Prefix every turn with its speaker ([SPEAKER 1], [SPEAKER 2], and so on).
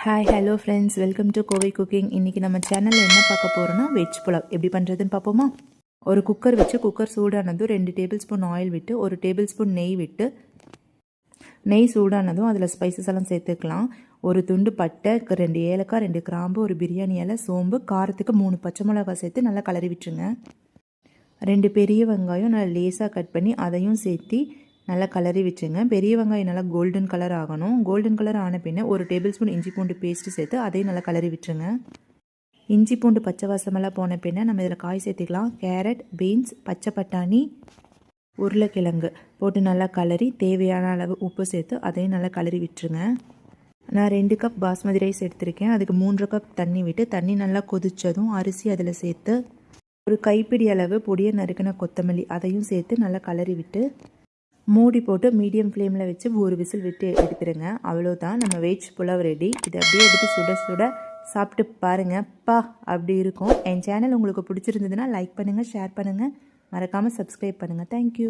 [SPEAKER 1] Hi hello friends, welcome to Kovai cooking. இன்றைக்கி நம்ம சேனலில் என்ன பார்க்க போகிறோன்னா வெஜ் புலாவ் எப்படி பண்ணுறதுன்னு பார்ப்போமா. ஒரு குக்கர் வச்சு குக்கர் சூடானதும் 2 டேபிள் ஸ்பூன் ஆயில் விட்டு 1 டேபிள் ஸ்பூன் நெய் விட்டு நெய் சூடானதும் அதில் ஸ்பைசஸ் எல்லாம் சேர்த்துக்கலாம். ஒரு துண்டு பட்டை, 2 ஏலக்காய், 2 கிராம்பு, ஒரு பிரியாணி இலை, சோம்பு, காரத்துக்கு 3 பச்சை மிளகாய் சேர்த்து நல்லா கலரி விட்டுருங்க. 2 பெரிய வெங்காயம் நல்லா லேசாக கட் பண்ணி அதையும் சேர்த்து நல்லா கலரி வச்சுங்க. பெரிய வெங்காயம் நல்லா கோல்டன் கலர் ஆகணும். கோல்டன் கலர் ஆன பின்ன 1 டேபிள் ஸ்பூன் இஞ்சி பூண்டு பேஸ்ட்டு சேர்த்து அதையும் நல்லா கலரி விட்டுருங்க. இஞ்சி பூண்டு பச்சை வாசமெல்லாம் போன பின்ன நம்ம இதில் காய் சேர்த்துக்கலாம். கேரட், பீன்ஸ், பச்சை பட்டாணி, உருளைக்கிழங்கு போட்டு நல்லா கலரி தேவையான அளவு உப்பு சேர்த்து அதையும் நல்லா கலரி விட்டுருங்க. நான் 2 கப் பாஸ்மதி ரைஸ் எடுத்திருக்கேன். அதுக்கு 3 கப் தண்ணி விட்டு தண்ணி நல்லா கொதித்ததும் அரிசி அதில் சேர்த்து ஒரு கைப்பிடி அளவு பொடியை நறுக்கின கொத்தமல்லி அதையும் சேர்த்து நல்லா கலரி விட்டு மூடி போட்டு மீடியம் ஃப்ளேமில் வச்சு ஒரு விசில் விட்டு எடுத்துருங்க. அவ்வளோதான், நம்ம வெஜ் புலாவ் ரெடி. இதை அப்படியே எடுத்து சுட சுட சாப்பிட்டு பாருங்கள். அப்படி இருக்கும். என் சேனல் உங்களுக்கு பிடிச்சிருந்ததுன்னா லைக் பண்ணுங்கள், ஷேர் பண்ணுங்கள், மறக்காமல் சப்ஸ்கிரைப் பண்ணுங்கள். தேங்க்யூ.